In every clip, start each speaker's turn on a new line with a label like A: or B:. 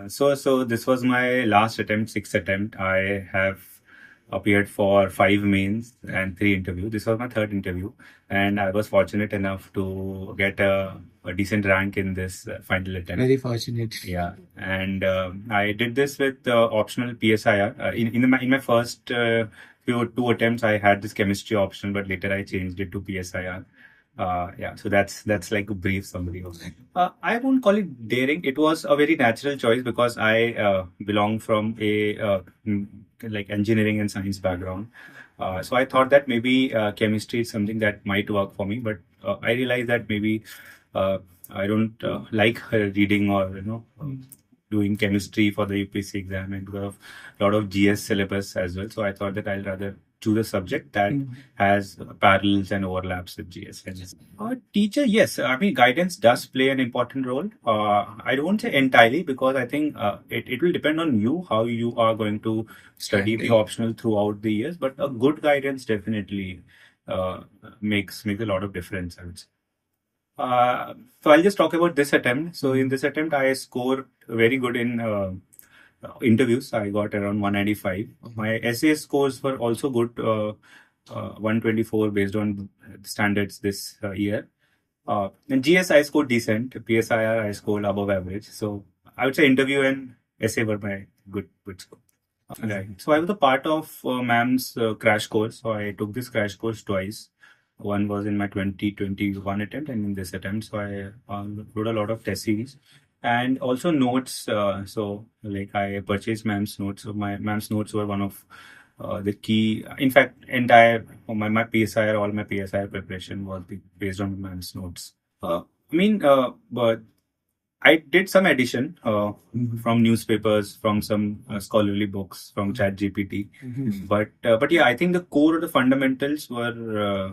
A: So this was my last attempt, sixth attempt. I have appeared for five mains and three interviews. This was my third interview, and I was fortunate enough to get a decent rank in this final attempt.
B: Very fortunate.
A: Yeah, and I did this with optional PSIR. In my first few two attempts, I had this chemistry option, but later I changed it to PSIR. Yeah, so that's like a brief summary of it. I won't call it daring. It was a very natural choice because I belong from a like engineering and science background. So I thought that maybe chemistry is something that might work for me, but I realized that maybe uh, I don't like reading or doing chemistry for the UPSC exam and because of a lot of GS syllabus as well. So I thought that I'll rather choose a subject that has parallels and overlaps with GS. Teacher, yes. I mean, guidance does play an important role. I don't say entirely because I think it will depend on you how you are going to study the optional throughout the years. But a good guidance definitely uh, makes a lot of difference, I would say. So I'll just talk about this attempt. So in this attempt, I scored very good in interviews. I got around 195. My essay scores were also good, 124 based on standards this year. In GS, I scored decent. PSIR, I scored above average. So I would say interview and essay were my good score. Right. So I was a part of ma'am's crash course. So I took this crash course twice. One was in my 2021 attempt and in this attempt. So I wrote a lot of test series and also notes. So like I purchased ma'am's notes. So my ma'am's notes were one of the key. In fact, entire my PSIR, all my PSIR preparation was based on ma'am's notes. But I did some addition from newspapers, from some scholarly books, from ChatGPT. But yeah, I think the core of the fundamentals were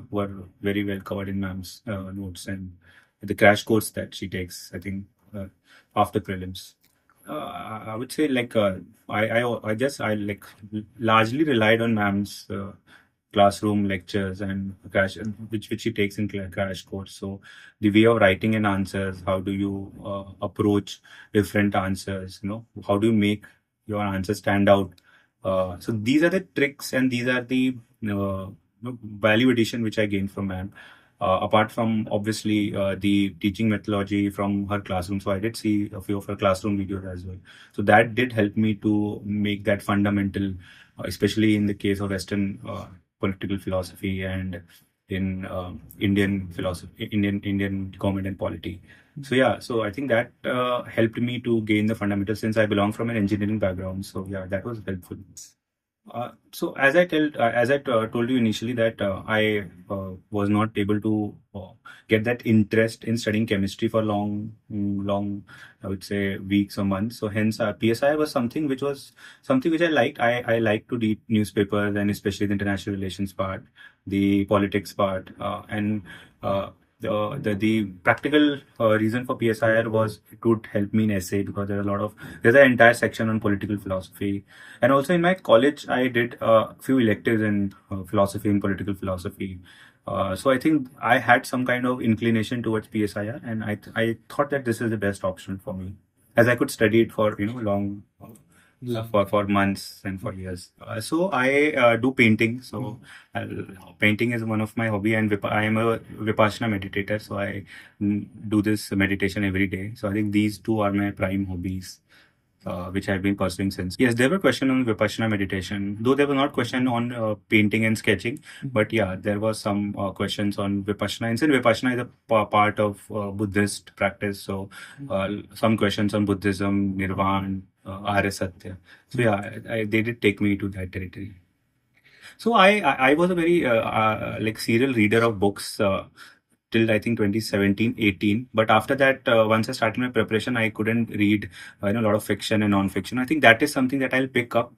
A: very well covered in ma'am's notes and the crash course that she takes. I think after prelims. I would say like I like largely relied on ma'am's classroom lectures and crash which she takes in crash course. So the way of writing an answers, how do you approach different answers? How do you make your answer stand out? So these are the tricks and these are the value addition which I gained from ma'am. Apart from obviously the teaching methodology from her classroom, so I did see a few of her classroom videos as well. So that did help me to make that fundamental, especially in the case of Western political philosophy and in Indian philosophy, Indian government and polity. So yeah, so I think that helped me to gain the fundamentals since I belong from an engineering background. So yeah, that was helpful. So as I told you initially that I was not able to get that interest in studying chemistry for long, I would say weeks or months. So hence PSI was something which I liked. I like to read newspapers and especially the international relations part, the politics part, and the practical reason for PSIR was it would help me in essay because there's an entire section on political philosophy, and also in my college I did a few electives in philosophy and political philosophy. So I think I had some kind of inclination towards PSIR, and I thought that this is the best option for me, as I could study it for long for months and for years. So I do painting. So painting is one of my hobby, and I am a Vipassana meditator. So I do this meditation every day. So I think these two are my prime hobbies. Which I've been pursuing since. Yes, there were questions on Vipassana meditation, though there were not questions on painting and sketching. But yeah, there was some questions on Vipassana. And since Vipassana is a part of Buddhist practice, so some questions on Buddhism, Nirvana, Arya Satya. So yeah, they did take me to that territory. So I was a very like serial reader of books till I think 2017, 18. But after that, once I started my preparation, I couldn't read a lot of fiction and non-fiction. I think that is something that I'll pick up.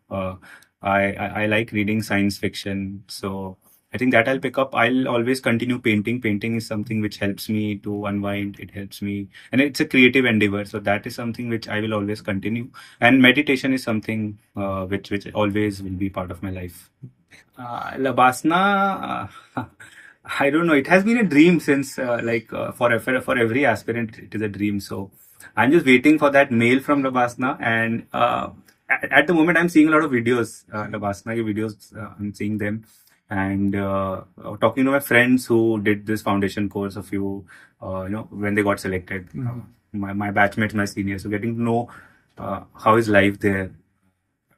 A: I like reading science fiction, so I think that I'll pick up. I'll always continue painting. Painting is something which helps me to unwind. It helps me, and it's a creative endeavor. So that is something which I will always continue. And meditation is something which always will be part of my life. Labasna, I don't know. It has been a dream since, for every aspirant, it is a dream. So I'm just waiting for that mail from Labasna, and at the moment I'm seeing a lot of videos, Labasna ke videos. I'm seeing them, and talking to my friends who did this foundation course a few, when they got selected. My batchmates, my seniors, so getting to know how is life there.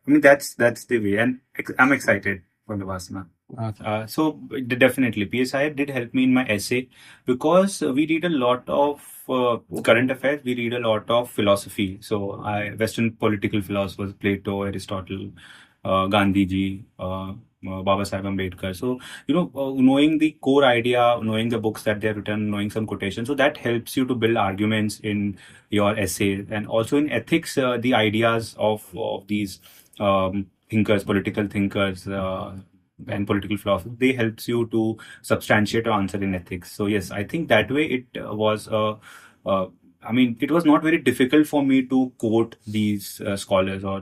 A: I mean, that's the way, and I'm excited for Labasna. Definitely, PSI did help me in my essay because we read a lot of current affairs. We read a lot of philosophy. So, Western political philosophers, Plato, Aristotle, Gandhiji, Baba Sahib Ambedkar. So, knowing the core idea, knowing the books that they have written, knowing some quotations, so that helps you to build arguments in your essay, and also in ethics, the ideas of these thinkers, political thinkers. And political philosophy, they helps you to substantiate your answer in ethics. So yes, I think that way it was I mean, it was not very difficult for me to quote these scholars or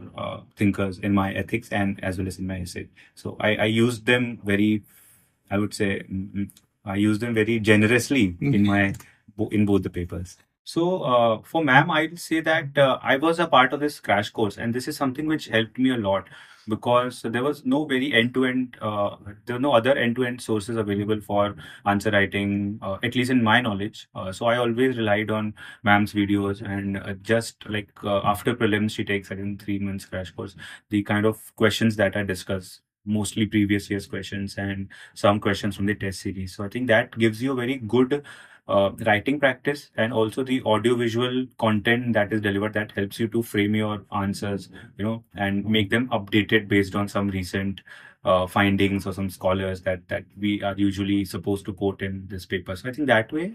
A: thinkers in my ethics and as well as in my essay. So I used them very, I would say, I used them very generously in my in both the papers. So for ma'am, I'd say that I was a part of this crash course, and this is something which helped me a lot because there was no very end-to-end, there were no other end-to-end sources available for answer writing, at least in my knowledge. So I always relied on ma'am's videos, and just like after prelims, she takes, I think, 3 months crash course. The kind of questions that I discuss, mostly previous year's questions and some questions from the test series. So I think that gives you a very good writing practice, and also the audio-visual content that is delivered that helps you to frame your answers, and make them updated based on some recent findings or some scholars that we are usually supposed to quote in this paper. So I think that way,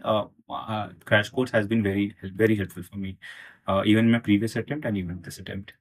A: Crash Course has been very, very helpful for me, even in my previous attempt and even this attempt.